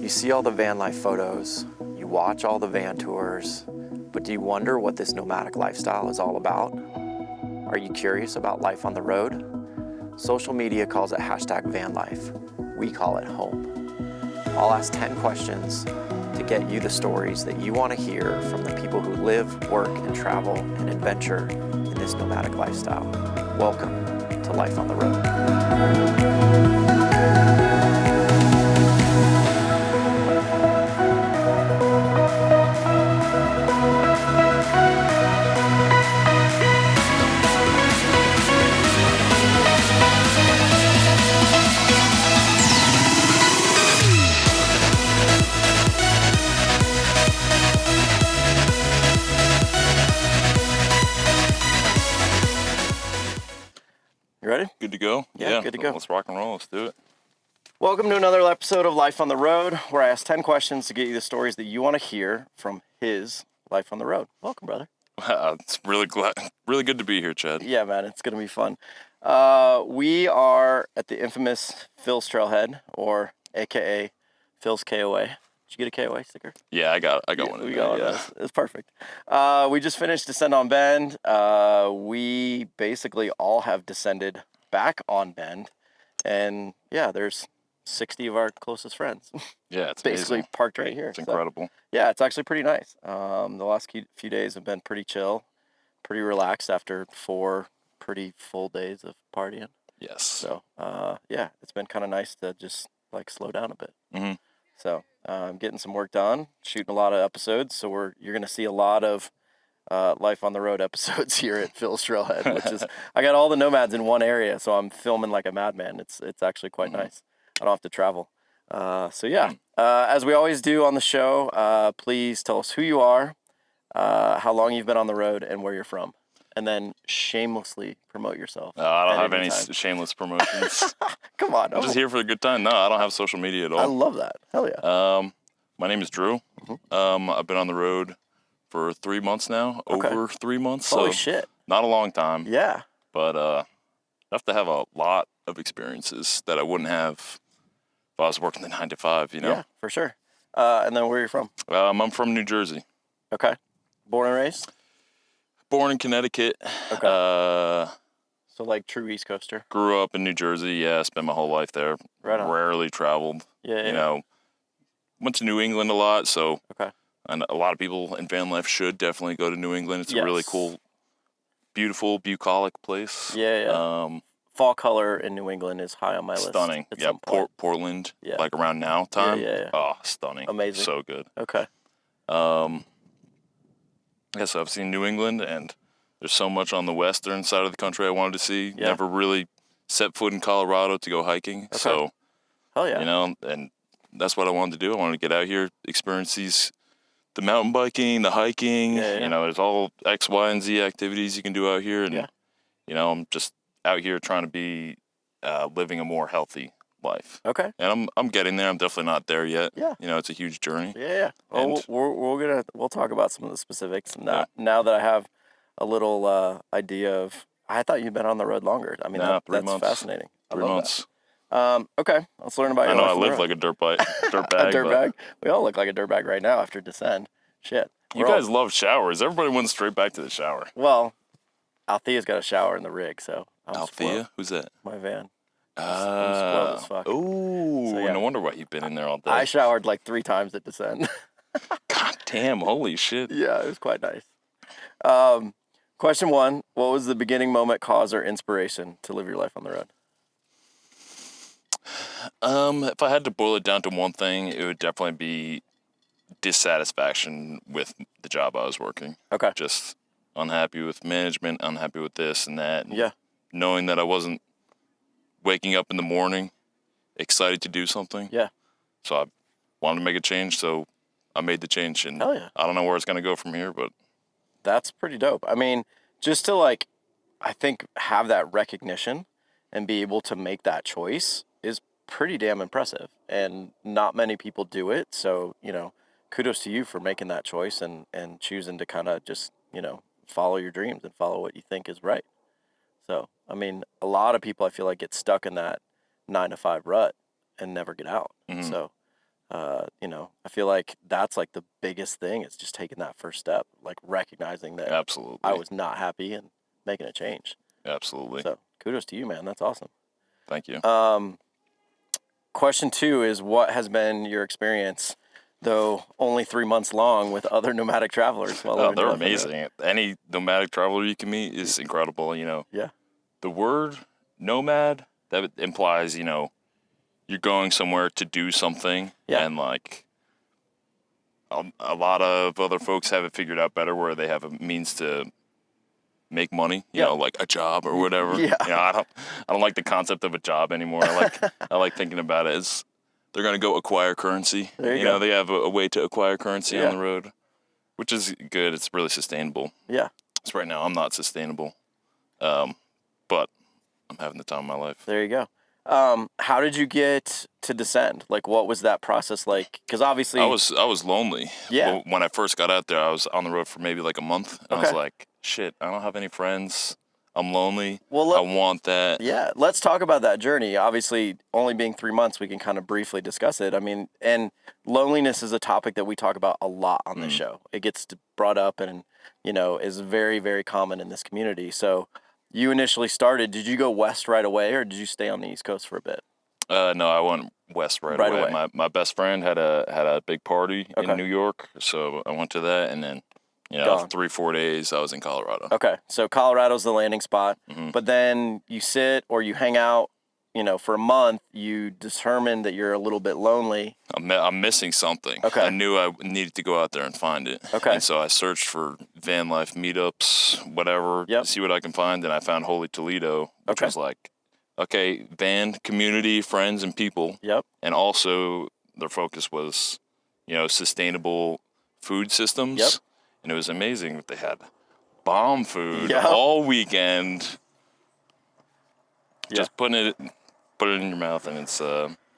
You see all the van life photos, you watch all the van tours, but do you wonder what this nomadic lifestyle is all about? Are you curious about life on the road? Social media calls it #vanlife. We call it home. I'll ask 10 questions to get you the stories that you want to hear from the people who live, work, and travel and adventure in this nomadic lifestyle. Welcome to Life on the Road. You ready? Good to go? Yeah, good to go. Let's rock and roll. Let's do it. Welcome to another episode of Life on the Road, where I ask 10 questions to get you the stories that you want to hear from his life on the road. Welcome, brother. It's really good to be here, Chad. Yeah, man, it's going to be fun. We are at the infamous Phil's Trailhead, or AKA Phil's KOA. Did you get a KOA sticker? Yeah, I got one. We got one. Yeah. It's perfect. We just finished Descend on Bend. We basically all have descended back on Bend. And yeah, there's 60 of our closest friends. Yeah, it's basically amazing. Parked right here. It's incredible. Yeah, it's actually pretty nice. The last few days have been pretty chill, pretty relaxed after 4 pretty full days of partying. Yes. So, yeah, it's been kind of nice to just like slow down a bit. Mm-hmm. So, I'm getting some work done, shooting a lot of episodes. So you're going to see a lot of Life on the Road episodes here at Phil's Trailhead, which is, I got all the nomads in one area, so I'm filming like a madman. It's actually quite nice. I don't have to travel. So yeah, as we always do on the show, please tell us who you are, how long you've been on the road, and where you're from. And then shamelessly promote yourself. I don't have any shameless promotions. Come on. I'm just here for a good time. No, I don't have social media at all. I love that. Hell yeah. My name is Drew. Mm-hmm. I've been on the road for 3 months now. Okay. Over 3 months. Holy shit. Not a long time. Yeah. But I have to have a lot of experiences that I wouldn't have if I was working the 9 to 5, you know? Yeah, for sure. And then where are you from? I'm from New Jersey. Okay. Born and raised? Born in Connecticut. Okay. So like true East Coaster? Grew up in New Jersey, yeah. Spent my whole life there. Right on. Rarely traveled. Yeah. You know, went to New England a lot, so. Okay. And a lot of people in van life should definitely go to New England. It's a really cool, beautiful, bucolic place. Yeah. Fall color in New England is high on my list. Stunning. Yeah, Portland, like around now time. Yeah. Oh, stunning. Amazing. So good. Okay. Yeah, so I've seen New England, and there's so much on the western side of the country I wanted to see. Yeah. Never really set foot in Colorado to go hiking. Okay. So, hell yeah. You know, and that's what I wanted to do. I wanted to get out here, experience the mountain biking, the hiking. Yeah. You know, there's all X, Y, and Z activities you can do out here. And, you know, I'm just out here trying to be living a more healthy life. Okay. And I'm getting there. I'm definitely not there yet. Yeah. You know, it's a huge journey. Yeah. Well, we'll talk about some of the specifics now that I have a little idea of. I thought you'd been on the road longer. I mean, that's 3 months. Fascinating. 3 months. Okay, let's learn about your life. I know I live like a dirt bag. A dirt bag. We all look like a dirt bag right now after Descend. Shit. You guys love showers. Everybody went straight back to the shower. Well, Althea's got a shower in the rig, so Althea? Who's that? My van. I'm spoiled as fuck. Ooh, so, no wonder why you've been in there all day. I showered like 3 times at Descend. God damn, holy shit. Yeah, it was quite nice. Question 1, what was the beginning moment, cause, or inspiration to live your life on the road? If I had to boil it down to one thing, it would definitely be dissatisfaction with the job I was working. Okay. Just unhappy with management, unhappy with this and that. And knowing that I wasn't waking up in the morning excited to do something. Yeah. So I wanted to make a change, so I made the change. And I don't know where it's going to go from here, but. That's pretty dope. I mean, just to like, I think have that recognition and be able to make that choice is pretty damn impressive. And not many people do it. So, you know, kudos to you for making that choice and choosing to kind of just, you know, follow your dreams and follow what you think is right. So, I mean, a lot of people I feel like get stuck in that 9 to 5 rut and never get out. Mm-hmm. So I feel like that's like the biggest thing is just taking that first step, like recognizing that Absolutely. I was not happy and making a change. Absolutely. So kudos to you, man. That's awesome. Thank you. Question 2 is, what has been your experience, though only 3 months long, with other nomadic travelers? They're amazing. Any nomadic traveler you can meet is incredible. Yeah. The word nomad, that implies, you're going somewhere to do something. Yeah. And like a lot of other folks have it figured out better where they have a means to make money, you know, like a job or whatever. Yeah. I don't like the concept of a job anymore. I like thinking about it as they're going to go acquire currency. There you go. They have a way to acquire currency on the road, which is good. It's really sustainable. Yeah. So right now I'm not sustainable. But I'm having the time of my life. There you go. How did you get to Descend? Like, what was that process like? Because obviously I was lonely. Yeah. When I first got out there, I was on the road for maybe like a month. And I was like, shit, I don't have any friends. I'm lonely. Well, I want that. Yeah. Let's talk about that journey. Obviously, only being 3 months, we can kind of briefly discuss it. I mean, and loneliness is a topic that we talk about a lot on this show. It gets brought up and, is very, very common in this community. So you initially started, did you go west right away or did you stay on the East Coast for a bit? No, I went west right away. My best friend had a big party in New York, so I went to that, and then 3-4 days I was in Colorado. Okay, so Colorado's the landing spot, but then you sit or you hang out, for a month. You determine that you're a little bit lonely. I'm missing something. Okay, I knew I needed to go out there and find it. Okay, and so I searched for van life meetups, whatever, to see what I can find, and I found Holy Toledo, which was like, okay, van community, friends, and people. Yep. And also their focus was, sustainable food systems. Yep. And it was amazing that they had bomb food all weekend. Just put it in your mouth, and it's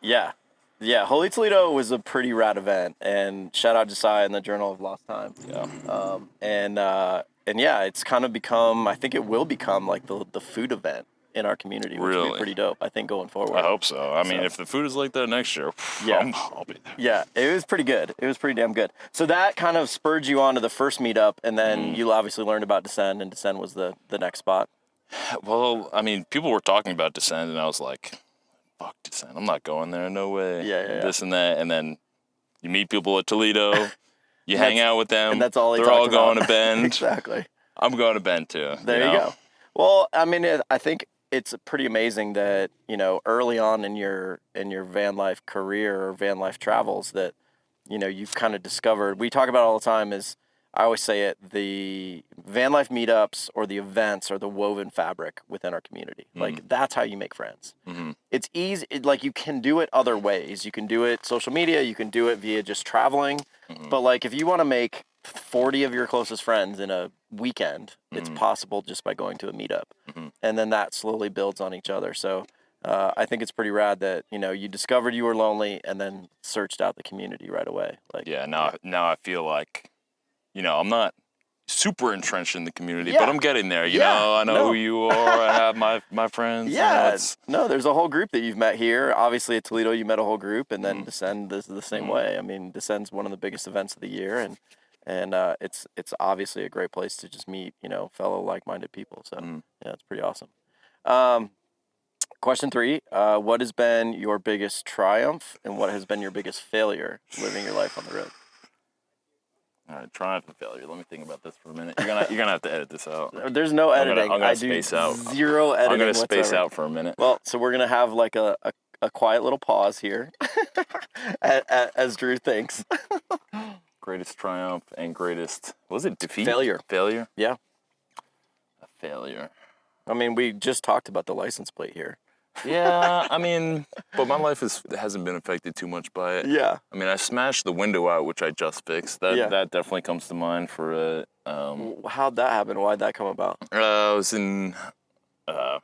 Yeah, Holy Toledo was a pretty rad event, and shout out Josiah and the Journal of Lost Time. Yeah. And yeah, it's kind of become, I think it will become like the food event in our community, which will be pretty dope, I think, going forward. I hope so. I mean, if the food is like that next year, I'll be there. Yeah, it was pretty good. It was pretty damn good. So that kind of spurred you on to the first meetup, and then you obviously learned about Descend, and Descend was the next spot. Well, I mean, people were talking about Descend, and I was like, fuck Descend. I'm not going there. No way. Yeah. This and that. And then you meet people at Toledo. You hang out with them. And that's all they're all going to Bend. Exactly. I'm going to Bend, too. There you go. Well, I mean, I think it's pretty amazing that, early on in your van life career or van life travels that, you've kind of discovered, we talk about all the time is, I always say it, the van life meetups or the events are the woven fabric within our community. Like, that's how you make friends. It's easy. Like, you can do it other ways. You can do it social media. You can do it via just traveling. But, like, if you want to make 40 of your closest friends in a weekend, it's possible just by going to a meetup. And then that slowly builds on each other. So I think it's pretty rad that, you discovered you were lonely and then searched out the community right away. Like, now I feel like, I'm not super entrenched in the community, but I'm getting there. You know, I know who you are. I have my friends. Yeah. No, there's a whole group that you've met here. Obviously at Toledo, you met a whole group, and then Descend is the same way. I mean, Descend's one of the biggest events of the year, and it's obviously a great place to just meet, fellow like-minded people. So yeah, it's pretty awesome. Question 3, what has been your biggest triumph and what has been your biggest failure living your life on the road? All right, triumph and failure. Let me think about this for a minute. You're gonna have to edit this out. There's no editing. I'm gonna space out. Zero editing. I'm gonna whatsoever. space out for a minute. Well, so we're gonna have like a quiet little pause here, as Drew thinks. Greatest triumph and greatest, was it defeat? Failure. Failure? Yeah. A failure. I mean, we just talked about the license plate here. Yeah, I mean, but my life hasn't been affected too much by it. Yeah. I mean, I smashed the window out, which I just fixed. That definitely comes to mind for how'd that happen? Why'd that come about? I was in. I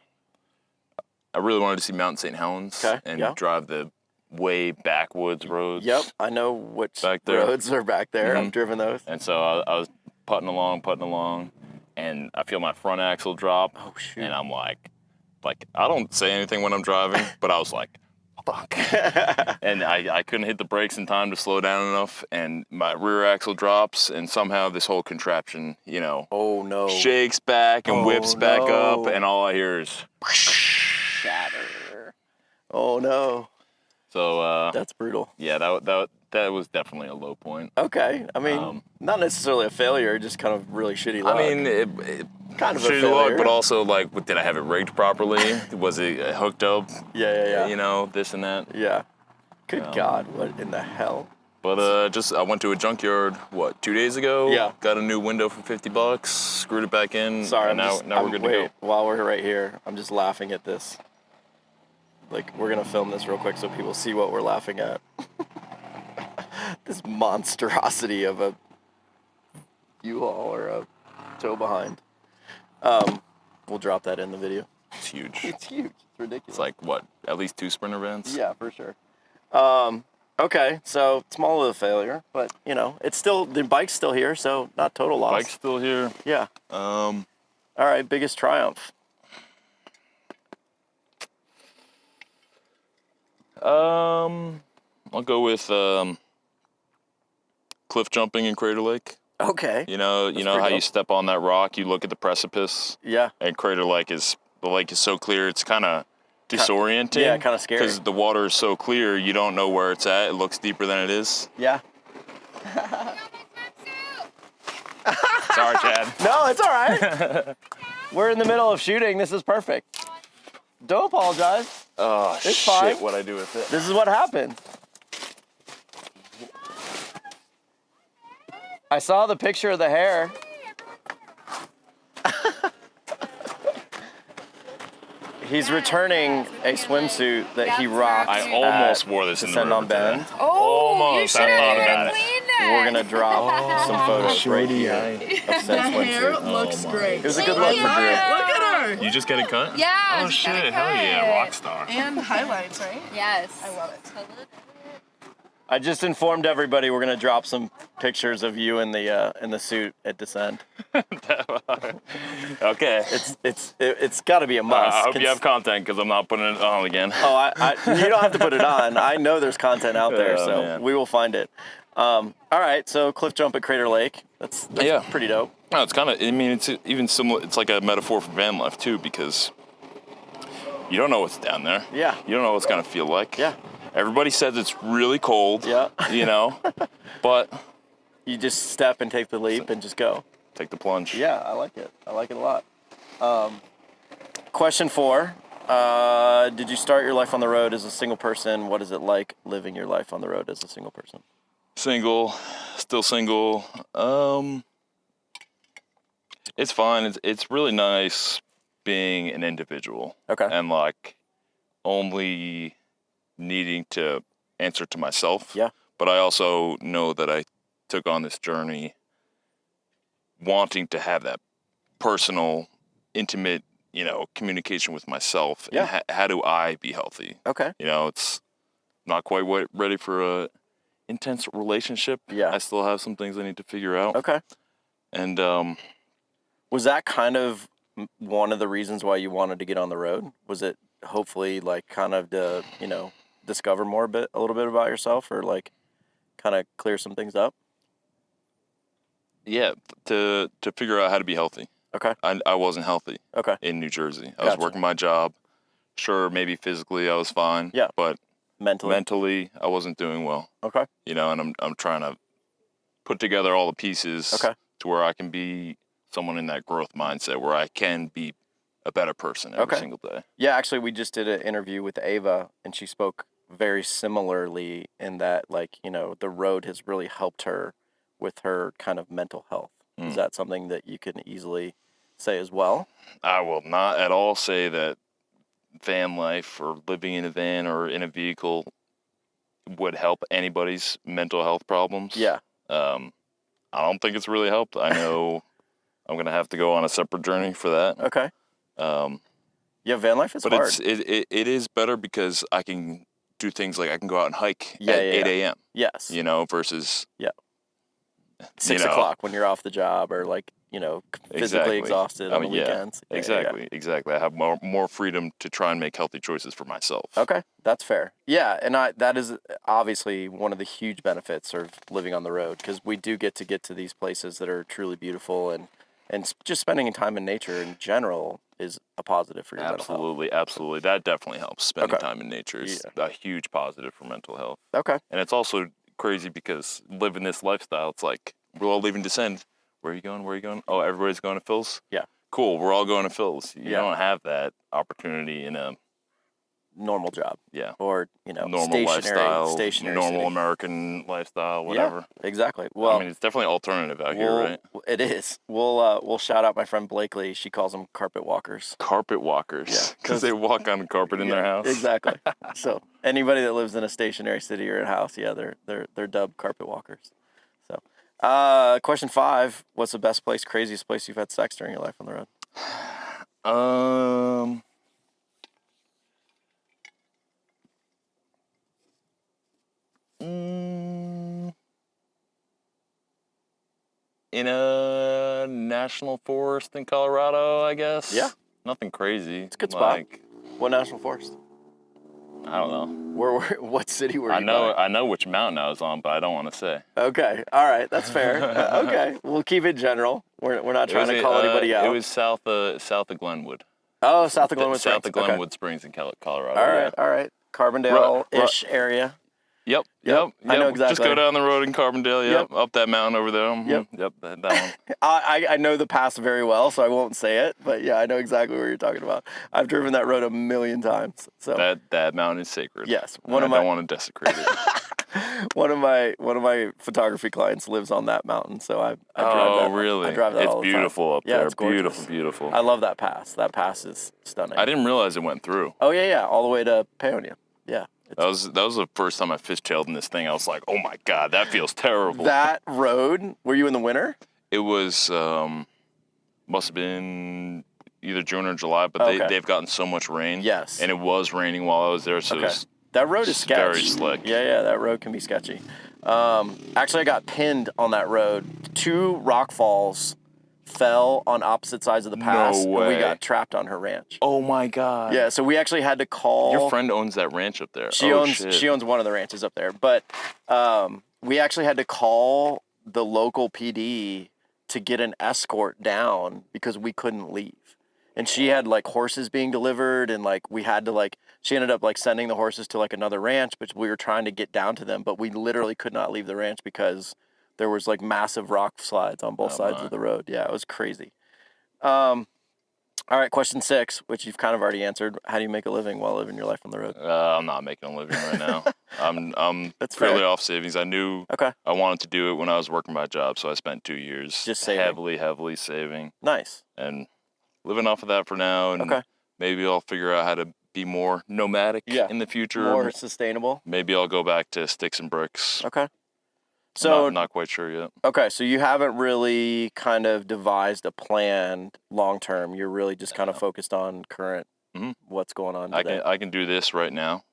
really wanted to see Mount St. Helens and drive the way backwoods roads. Yep, I know which roads are back there. I've driven those. And so I was putting along, and I feel my front axle drop. Oh shoot! And I'm like I don't say anything when I'm driving, but I was like, fuck. And I couldn't hit the brakes in time to slow down enough, and my rear axle drops, and somehow this whole contraption, you know, shakes back and whips back up, and all I hear is shatter. Oh no. So that's brutal. Yeah, that was definitely a low point. Okay, I mean, not necessarily a failure, just kind of really shitty luck. I mean, it kind of shitty a failure. luck, but also like, did I have it rigged properly? Was it hooked up? Yeah. You know, this and that. Yeah. Good God, what in the hell? But I went to a junkyard 2 days ago. Yeah. Got a new window for $50. Screwed it back in. Sorry, and now we're good to go. While we're right here, I'm just laughing at this. Like, we're gonna film this real quick so people see what we're laughing at. This monstrosity of a U-Haul or a tow behind. We'll drop that in the video. It's huge. It's huge. It's ridiculous. It's like, at least 2 Sprinter vans? Yeah, for sure. Okay, so small little failure, but, you know, it's still, the bike's still here, so not total loss. Bike's still here. Yeah. All right, biggest triumph. I'll go with cliff jumping in Crater Lake. Okay. You know how you step on that rock, you look at the precipice. Yeah. And Crater Lake the lake is so clear, it's kind of disorienting. Yeah, kind of scary. Because the water is so clear, you don't know where it's at. It looks deeper than it is. Yeah. Sorry, Chad. No, it's all right. We're in the middle of shooting. This is perfect. Don't apologize. Oh, it's shit, fine. what'd I do with it? This is what happened. I saw the picture of the hair. He's returning a swimsuit that he rocked. I almost wore this in the river on Bend. Oh, almost. I thought about it. We're gonna drop some photos right here of said swimsuit. The hair looks great. It was a good look for Drew. Look at her. You just get it cut? Yeah. Oh shit! Hell yeah, rock star. And highlights, right? Yes. I love it. I just informed everybody we're gonna drop some pictures of you in the suit at Descend. Okay. It's got to be a must. I hope you have content because I'm not putting it on again. Oh, you don't have to put it on. I know there's content out there, so man. we will find it. All right, so cliff jump at Crater Lake. That's pretty dope. No, it's kind of. I mean, it's even similar. It's like a metaphor for van life too, because you don't know what's down there. Yeah. You don't know what it's gonna feel like. Yeah. Everybody says it's really cold. Yeah. You know, but you just step and take the leap and just go. Take the plunge. Yeah, I like it. I like it a lot. Question 4. Did you start your life on the road as a single person? What is it like living your life on the road as a single person? Single, still single. It's fine. It's really nice being an individual. Okay. And like only needing to answer to myself. Yeah. But I also know that I took on this journey wanting to have that personal, intimate, communication with myself. Yeah. And how do I be healthy? Okay. It's not quite ready for a intense relationship. Yeah. I still have some things I need to figure out. Okay. And was that kind of one of the reasons why you wanted to get on the road? Was it hopefully like kind of to, discover a little bit about yourself, or like kind of clear some things up? Yeah, to figure out how to be healthy. Okay. I wasn't healthy. Okay. In New Jersey. I was working my job. Sure, maybe physically I was fine. Yeah. But mentally I wasn't doing well. Okay. And I'm trying to put together all the pieces to where I can be someone in that growth mindset where I can be a better person every single day. Yeah, actually we just did an interview with Ava, and she spoke very similarly in that, like, the road has really helped her with her kind of mental health. Is that something that you can easily say as well? I will not at all say that van life or living in a van or in a vehicle would help anybody's mental health problems. Yeah. I don't think it's really helped. I know I'm going to have to go on a separate journey for that. Okay. Yeah, van life is hard. But it is better because I can do things like I can go out and hike at 8 a.m. Yes. Versus... Yeah. 6 o'clock when you're off the job or like, physically exhausted on the weekends. Exactly. I have more freedom to try and make healthy choices for myself. Okay, that's fair. Yeah, and that is obviously one of the huge benefits of living on the road, because we do get to these places that are truly beautiful, and just spending time in nature in general is a positive for your mental health. Absolutely. That definitely helps. Spending time in nature is a huge positive for mental health. Okay. And it's also crazy because living this lifestyle, it's like we're all leaving Descend. Where are you going? Where are you going? Oh, everybody's going to Phil's? Yeah. Cool. We're all going to Phil's. You don't have that opportunity in a normal job. Yeah. Or, normal stationary normal city. American lifestyle, whatever. Yeah, exactly. Well, I mean, it's definitely alternative out here, right? It is. We'll shout out my friend Blakely. She calls them carpet walkers. Carpet walkers. Yeah. Because they walk on the carpet in their house. Exactly. So anybody that lives in a stationary city or a house, they're dubbed carpet walkers. So, question 5: what's the best place, craziest place you've had sex during your life on the road? In a national forest in Colorado, I guess. Yeah. Nothing crazy. It's a good spot. What national forest? I don't know. What city were you I know which mountain I was on, but I don't want to say. Okay. All right. That's fair. Okay. We'll keep it general. We're not trying to call anybody out. It was south of Glenwood. Oh, south of Glenwood Springs. South of Glenwood Springs in Colorado. All right. Carbondale-ish area. Yep. I know exactly. Just go down the road in Carbondale. Yep. Up that mountain over there. Yep. That one. I know the pass very well, so I won't say it. But yeah, I know exactly what you're talking about. I've driven that road a million times. So that mountain is sacred. Yes. I don't want to desecrate it. One of my photography clients lives on that mountain, so I drive that. Really? I drive that all the time. It's beautiful up there. It's gorgeous. Beautiful. I love that pass. That pass is stunning. I didn't realize it went through. Oh yeah, all the way to Paonia. Yeah. That was the first time I fishtailed in this thing. I was like, oh my God, that feels terrible. That road, were you in the winter? It was, must have been either June or July, but they've gotten so much rain. Yes. And it was raining while I was there, so it was that road is sketchy. Very slick. Yeah, that road can be sketchy. Actually, I got pinned on that road. 2 rock falls fell on opposite sides of the pass. No way. And we got trapped on her ranch. Oh my God. Yeah, so we actually had to call. Your friend owns that ranch up there. She owns one of the ranches up there, but we actually had to call the local PD to get an escort down because we couldn't leave. And she had like horses being delivered, and like we had to like, she ended up like sending the horses to like another ranch, but we were trying to get down to them, but we literally could not leave the ranch because there was like massive rock slides on both sides of the road. Yeah, it was crazy. All right, question 6, which you've kind of already answered. How do you make a living while living your life on the road? I'm not making a living right now. I'm That's fairly fair. off savings. I knew I wanted to do it when I was working my job, so I spent 2 years just saving. heavily saving. Nice. And living off of that for now, and maybe I'll figure out how to be more nomadic in the future. More sustainable. Maybe I'll go back to sticks and bricks. Okay. So not quite sure yet. Okay, so you haven't really kind of devised a plan long term. You're really just kind of focused on current what's going on today. I can do this right now,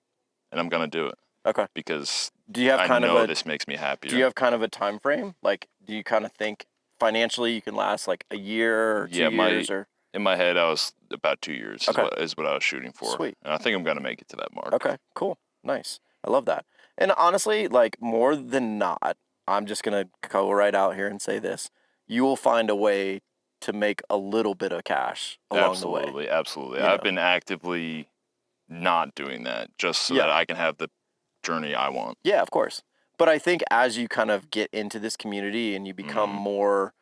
and I'm gonna do it. Okay. Because I know this makes me happier. Do you have kind of a time frame? Like, do you kind of think financially you can last like a year or 2 years? In my head, I was about 2 years is what I was shooting for. Sweet. And I think I'm gonna make it to that mark. Okay, cool, nice. I love that. And honestly, like more than not, I'm just going to go right out here and say this. You will find a way to make a little bit of cash along the way. Absolutely. I've been actively not doing that just so that I can have the journey I want. Yeah, of course. But I think as you kind of get into this community and you become more,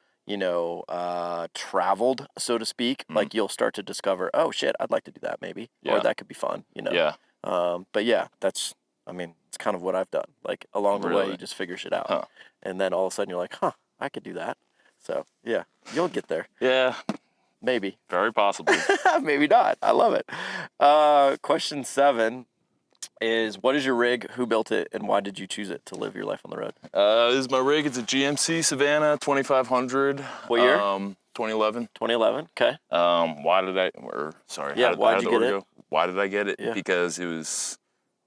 traveled, so to speak, like you'll start to discover, oh shit, I'd like to do that maybe. Yeah. Or that could be fun, Yeah. But yeah, it's kind of what I've done. Like along the way, you just figure shit out. Huh. And then all of a sudden you're like, I could do that. So yeah, you'll get there. Yeah. Maybe. Very possibly. Maybe not. I love it. Question 7 is, what is your rig? Who built it? And why did you choose it to live your life on the road? This is my rig. It's a GMC Savannah 2500. What year? 2011. 2011. Okay. Why did I get it? Why did I get it? Yeah. Because it was...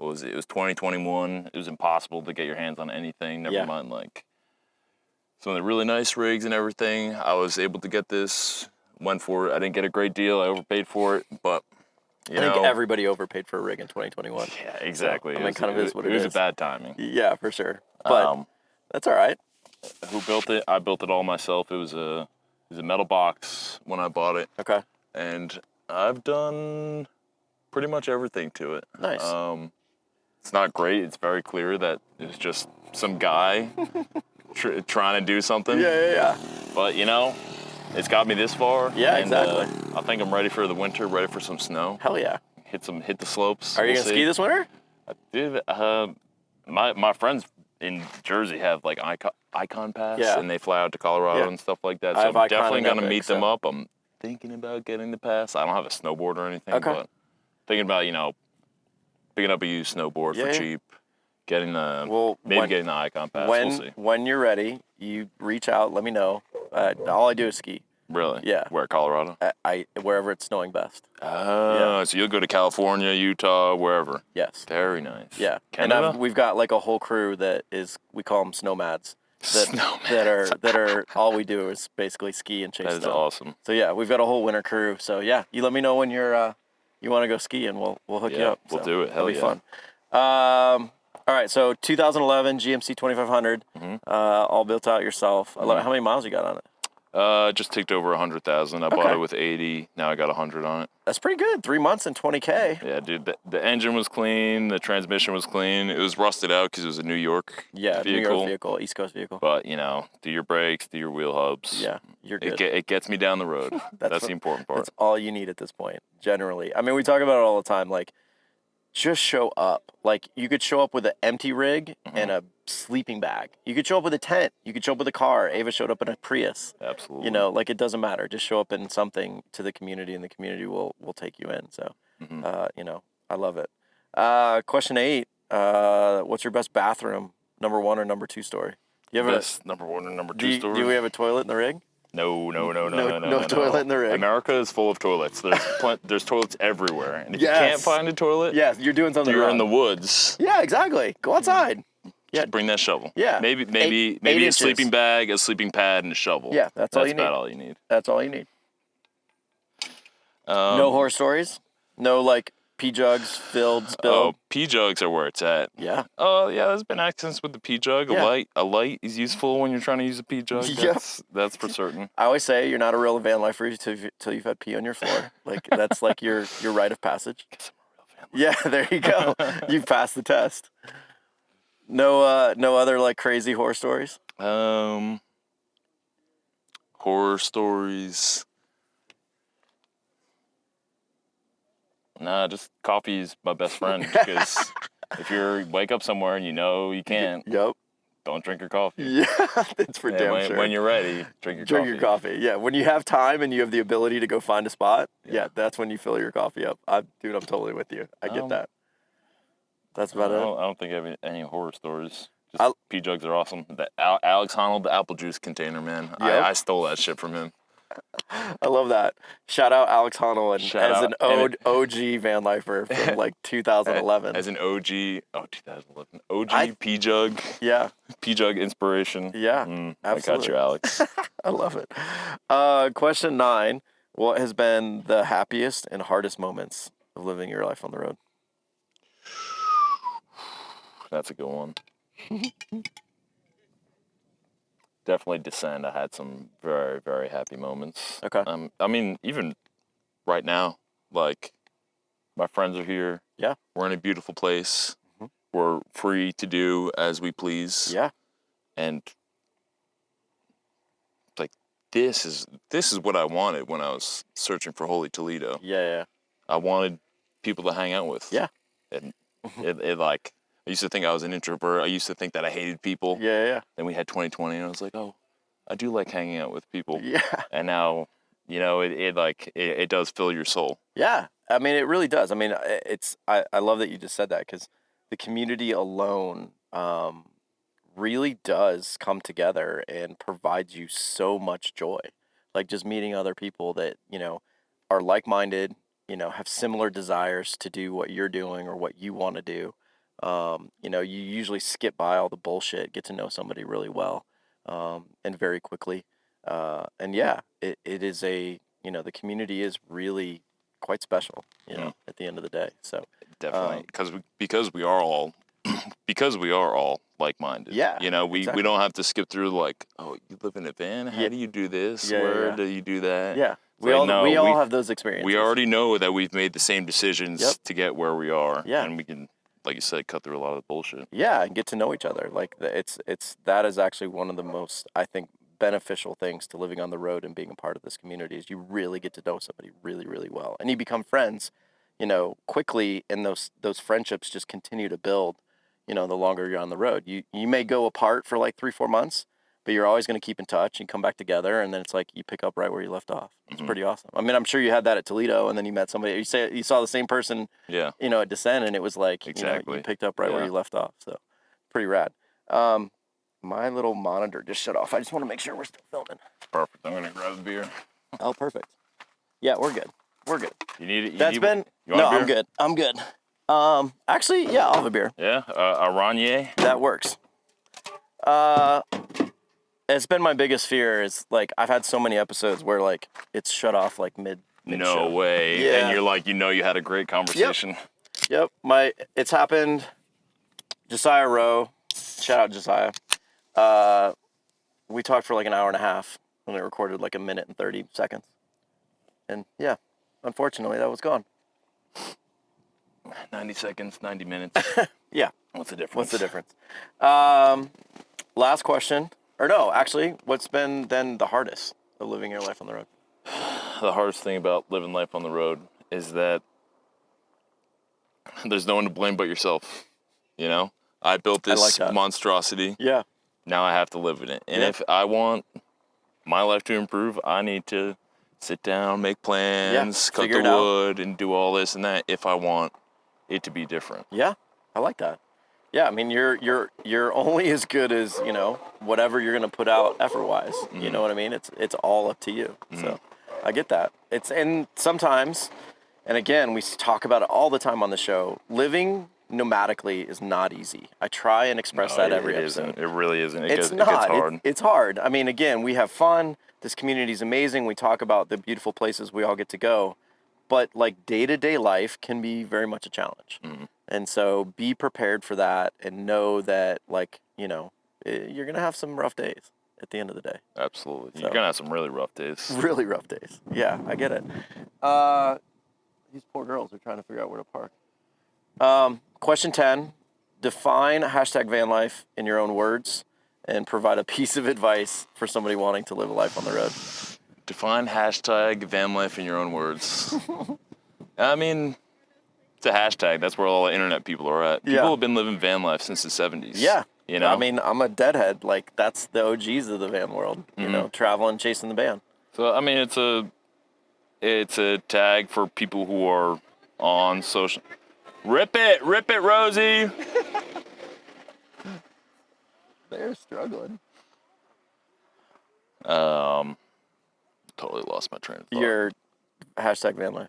It was 2021. It was impossible to get your hands on anything. Never mind like some of the really nice rigs and everything. I was able to get this, went for it. I didn't get a great deal. I overpaid for it, but I think everybody overpaid for a rig in 2021. Yeah, exactly. So, I mean, kind of is what it is. It was a bad timing. Yeah, for sure. But that's all right. Who built it? I built it all myself. It was a metal box when I bought it. Okay. And I've done pretty much everything to it. Nice. It's not great. It's very clear that it's just some guy trying to do something. Yeah. But, it's got me this far. Yeah, exactly. I think I'm ready for the winter, ready for some snow. Hell yeah. Hit the slopes. Are you going to ski this winter? Dude, my friends in Jersey have like Icon Pass, and they fly out to Colorado and stuff like that. So I'm definitely going to meet them up. I'm thinking about getting the pass. I don't have a snowboard or anything, but thinking about, picking up a used snowboard for cheap, getting the getting the Icon Pass. We'll see. When you're ready, you reach out, let me know. All I do is ski. Really? Yeah. Where, Colorado? Wherever it's snowing best. Oh, so you'll go to California, Utah, wherever. Yes. Very nice. Yeah. Canada? And we've got like a whole crew we call them snowmads. That are all we do is basically ski and chase snow. That is awesome. So yeah, we've got a whole winter crew. So yeah, you let me know when you're you want to go ski and we'll hook you up. We'll do it. Hell it'll be fun. All right, so 2011 GMC 2500, all built out yourself. I love it. How many miles you got on it? Just ticked over 100,000. I bought it with 80. Now I got 100 on it. That's pretty good. 3 months and 20K. Yeah, dude. The engine was clean. The transmission was clean. It was rusted out because it was a New York vehicle. New York vehicle, East Coast vehicle. But, do your brakes, do your wheel hubs. Yeah, you're good. It gets me down the road. That's the important part. That's all you need at this point, generally. I mean, we talk about it all the time. Like, just show up. Like, you could show up with an empty rig and a sleeping bag. You could show up with a tent. You could show up with a car. Ava showed up in a Prius. Absolutely. Like, it doesn't matter. Just show up in something to the community, and the community will take you in. So, I love it. Question 8. What's your best bathroom? Number 1 or number 2 story? Best number 1 or number 2 story? Do we have a toilet in the rig? No toilet in the rig. America is full of toilets. There's toilets everywhere, and if you can't find a toilet, you're doing something wrong. You're in the woods. Yeah, exactly. Go outside. Just bring that shovel. Yeah. Maybe a sleeping bag, a sleeping pad, and a shovel. Yeah, that's all you need. That's about all you need. That's all you need. No horror stories. No like pee jugs filled, spilled. Oh, pee jugs are where it's at. Yeah. Oh, yeah. There's been accidents with the pee jug. Yeah. A light is useful when you're trying to use a pee jug. That's for certain. I always say you're not a real van lifer till you've had pee on your floor. Like that's like your rite of passage. Yeah, there you go. You've passed the test. No other like crazy horror stories. Horror stories. Nah, just coffee's my best friend because if you wake up somewhere and you can't. Yep. Don't drink your coffee. Yeah, that's for damn sure. When you're ready, drink your coffee. Yeah, when you have time and you have the ability to go find a spot, that's when you fill your coffee up. I'm totally with you. I get that. That's about it. I don't think I have any horror stories. Just pee jugs are awesome. Alex Honnold, the apple juice container, man. Yep. I stole that shit from him. I love that. Shout out Alex Honnold as an OG van lifer from like 2011. As an OG, 2011. OG pee jug. Yeah. Pee jug inspiration. Yeah, absolutely. I got you, Alex. I love it. Question 9. What has been the happiest and hardest moments of living your life on the road? That's a good one. Definitely Descend. I had some very, very happy moments. Okay. I mean, even right now, like, my friends are here. Yeah. We're in a beautiful place. Mm-hmm. We're free to do as we please. Yeah. And, like, this is what I wanted when I was searching for Holy Toledo. Yeah. I wanted people to hang out with. Yeah. And it like... I used to think I was an introvert. I used to think that I hated people. Yeah. Then we had 2020, and I was like, oh, I do like hanging out with people. Yeah. And now, it does fill your soul. Yeah. I mean, it really does. I mean, I love that you just said that because the community alone really does come together and provides you so much joy. Like just meeting other people that, are like-minded, have similar desires to do what you're doing or what you want to do. You usually skip by all the bullshit, get to know somebody really well. and very quickly. And yeah, it is the community is really quite special, at the end of the day. So definitely, because we are all like-minded. Yeah, we exactly. don't have to skip through like, oh, you live in a van? How do you do this? Where do you do that? Yeah, It's we all have those experiences. We already know that we've made the same decisions to get where we are. Yeah. And we can, like you said, cut through a lot of the bullshit. Yeah, and get to know each other. Like that is actually one of the most, I think, beneficial things to living on the road and being a part of this community is you really get to know somebody really, really well, and you become friends, quickly, and those friendships just continue to build, the longer you're on the road. You may go apart for like 3-4 months, but you're always going to keep in touch and come back together, and then it's like you pick up right where you left off. It's pretty awesome. I mean, I'm sure you had that at Toledo, and then you met somebody. You saw the same person, at Descent, and it was like exactly. You picked up right where you left off. So pretty rad. My little monitor just shut off. I just want to make sure we're still filming. Perfect. I'm gonna grab the beer. Oh, perfect. Yeah, we're good. We're good. You need it? You want a beer? I'm good. I'm good. Actually, yeah, I'll have a beer. Yeah, a Ranier? That works. It's been my biggest fear is, like, I've had so many episodes where, like, it's shut off, like, mid No way. Yeah. And you're like, you had a great conversation. Yep. It's happened. Josiah Rowe. Shout out Josiah. We talked for like an hour and a half, and we recorded like 1 minute and 30 seconds. And yeah, unfortunately, that was gone. 90 seconds, 90 minutes. Yeah. What's the difference? Last question. Or no, actually, what's been then the hardest of living your life on the road? The hardest thing about living life on the road is that there's no one to blame but yourself. I built this monstrosity. Yeah. Now I have to live in it. And if I want my life to improve, I need to sit down, make plans, cut the wood, and do all this and that if I want it to be different. Yeah, I like that. Yeah, I mean, you're only as good as, whatever you're going to put out effort-wise. Mm-hmm. You know what I mean? It's all up to you. Mm-hmm. So I get that. And sometimes, and again, we talk about it all the time on the show, living nomadically is not easy. I try and express that every episode. It really isn't. It gets hard. It's hard. I mean, again, we have fun. This community is amazing. We talk about the beautiful places we all get to go. But like day-to-day life can be very much a challenge. Mm-hmm. And so be prepared for that and know that, like, you're going to have some rough days at the end of the day. Absolutely. So, you're going to have some really rough days. Really rough days. Yeah, I get it. These poor girls are trying to figure out where to park. Question 10, define #vanlife in your own words and provide a piece of advice for somebody wanting to live a life on the road. Define #vanlife in your own words. I mean, it's a hashtag. That's where all the internet people are at. People have been living van life since the 70s. Yeah. I mean, I'm a deadhead. Like, that's the OGs of the van world, traveling, chasing the band. So, I mean, it's a tag for people who are on social... Rip it, Rosie. They're struggling. Totally lost my train of thought. Your #vanlife.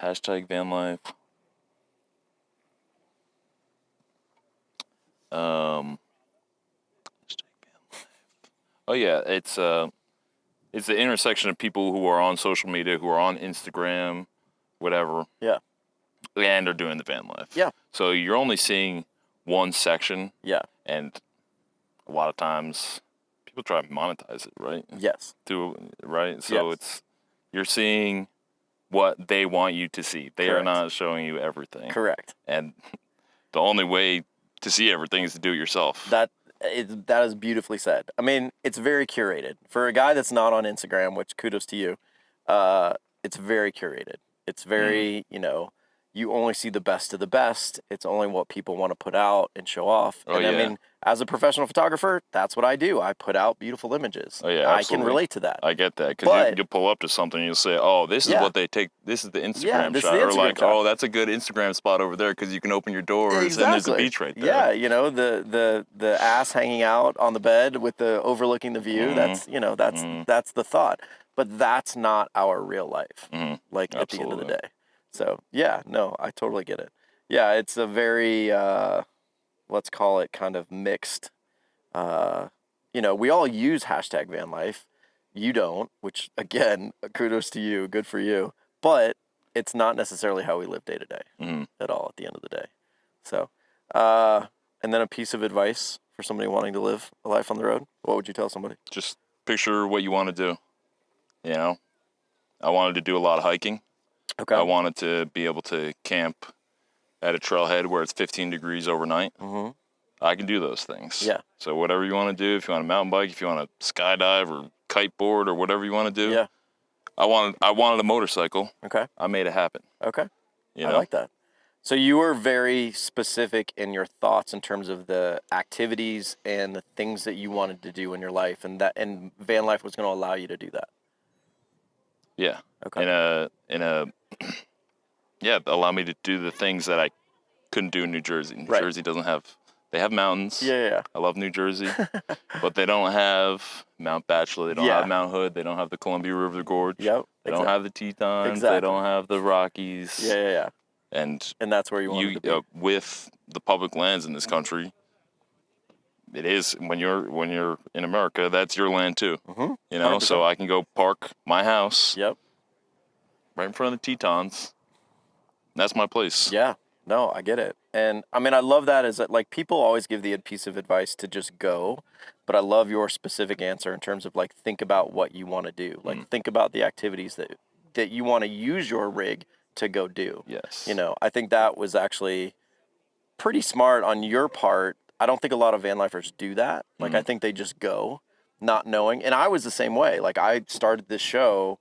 #vanlife. Oh yeah, it's the intersection of people who are on social media, who are on Instagram, whatever. Yeah. And are doing the van life. Yeah. So you're only seeing one section. Yeah. And a lot of times people try to monetize it, right? Yes. Right? So you're seeing what they want you to see. They are not showing you everything. Correct. And the only way to see everything is to do it yourself. That is beautifully said. I mean, it's very curated. For a guy that's not on Instagram, which kudos to you, it's very curated. It's very, you only see the best of the best. It's only what people want to put out and show off. I mean, as a professional photographer, that's what I do. I put out beautiful images. Oh, yeah, I can relate to that. I get that. Because you'll pull up to something and you'll say, oh, this is what they take. This is the Instagram shot. Or like, oh, that's a good Instagram spot over there because you can open your door and there's a beach right there. Yeah, the ass hanging out on the bed with the overlooking the view. Mm-hmm. That's the thought. But that's not our real life. Mm-hmm. Like, at the end of the day. So, yeah, no, I totally get it. Yeah, it's a very, let's call it kind of mixed, you know, we all use hashtag van life. You don't, which again, kudos to you. Good for you. But it's not necessarily how we live day to day at all at the end of the day. So, and then a piece of advice for somebody wanting to live a life on the road. What would you tell somebody? Just picture what you want to do. You know, I wanted to do a lot of hiking. Okay. I wanted to be able to camp at a trailhead where it's 15 degrees overnight. Mm-hmm. I can do those things. Yeah. So whatever you want to do, if you want to mountain bike, if you want to skydive or kiteboard or whatever you want to do. Yeah. I wanted a motorcycle. Okay. I made it happen. Okay. You know? I like that. So you were very specific in your thoughts in terms of the activities and the things that you wanted to do in your life, and van life was going to allow you to do that. Yeah. Okay. Yeah, allow me to do the things that I couldn't do in New Jersey. New Jersey doesn't have. They have mountains. Yeah. I love New Jersey, but they don't have Mount Bachelor. They don't have Mount Hood. They don't have the Columbia River Gorge. Yep. They don't have the Tetons. Exactly. They don't have the Rockies. Yeah. And that's where you want to be. With the public lands in this country, it is when you're in America, that's your land too. Mm-hmm. You know, 100%. So I can go park my house. Yep. Right in front of the Tetons. That's my place. Yeah. No, I get it. And I mean, I love that is that like people always give the piece of advice to just go, but I love your specific answer in terms of like, think about what you want to do. Like think about the activities that you want to use your rig to go do. Yes. You know, I think that was actually pretty smart on your part. I don't think a lot of van lifers do that. Like, I think they just go not knowing. And I was the same way. Like, I started this show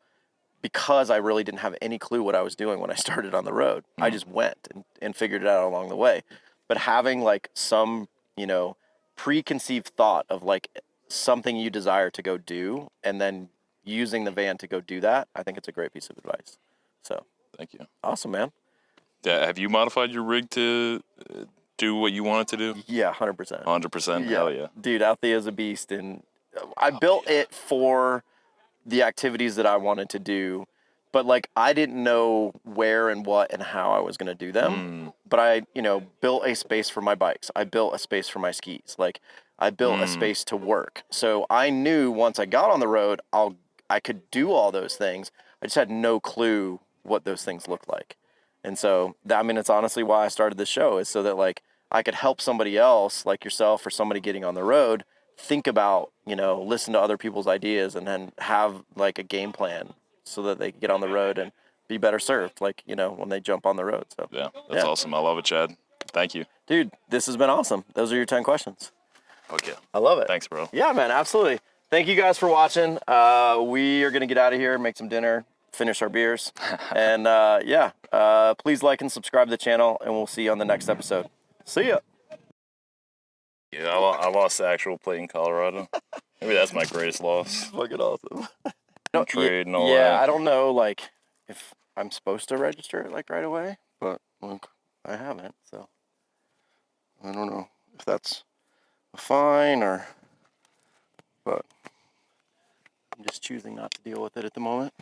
because I really didn't have any clue what I was doing when I started on the road. I just went and figured it out along the way. But having like some, you know, preconceived thought of like something you desire to go do and then using the van to go do that, I think it's a great piece of advice. So. Thank you. Awesome, man. Yeah, have you modified your rig to do what you want it to do? Yeah, 100%. 100%? Yeah. Hell yeah. Dude, Althea's a beast, and I built it for the activities that I wanted to do, but like I didn't know where and what and how I was going to do them. But I, you know, built a space for my bikes. I built a space for my skis. Like I built a space to work. So I knew once I got on the road, I could do all those things. I just had no clue what those things look like. And so, I mean, it's honestly why I started this show, is so that like I could help somebody else like yourself or somebody getting on the road think about, you know, listen to other people's ideas and then have like a game plan so that they can get on the road and be better served, like, you know, when they jump on the road. So yeah, that's awesome. I love it, Chad. Thank you. Dude, this has been awesome. Those are your 10 questions. Okay. I love it. Thanks, bro. Yeah, man, absolutely. Thank you guys for watching. We are going to get out of here, make some dinner, finish our beers. And please like and subscribe to the channel, and we'll see you on the next episode. See ya. Yeah, I lost the actual plate in Colorado. Maybe that's my greatest loss. Fucking awesome. Trade and all that. Yeah, I don't know, like, if I'm supposed to register it, like, right away, but, look, I haven't, so I don't know if that's a fine or, but I'm just choosing not to deal with it at the moment.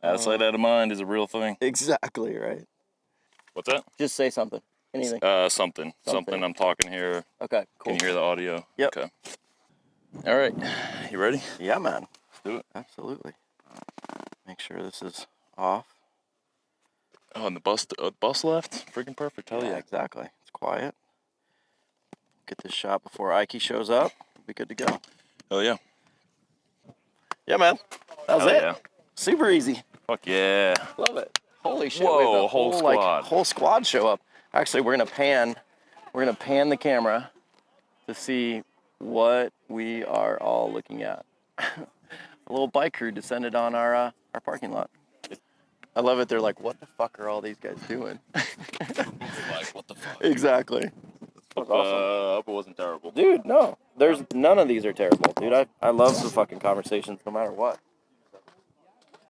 Out of sight, out of mind is a real thing. Exactly, right. What's that? Just say something. Anything. Something. I'm talking here. Okay, cool. Can you hear the audio? Yep. Okay. All right. You ready? Yeah, man. Let's do it. Absolutely. Make sure this is off. Oh, and the bus left? Freaking perfect. Hell yeah. Exactly. It's quiet. Get this shot before Ike shows up. We'll be good to go. Hell yeah. Yeah, man. That was it. Yeah. Super easy. Fuck yeah. Love it. Holy shit. Whoa, we have the whole squad. whole squad show up. Actually, we're gonna pan the camera to see what we are all looking at. A little bike crew descended on our parking lot. I love it. They're like, what the fuck are all these guys doing? Like, what the fuck? Exactly. Awesome. I hope it wasn't terrible. Dude, no. None of these are terrible, dude. I love the fucking conversations no matter what.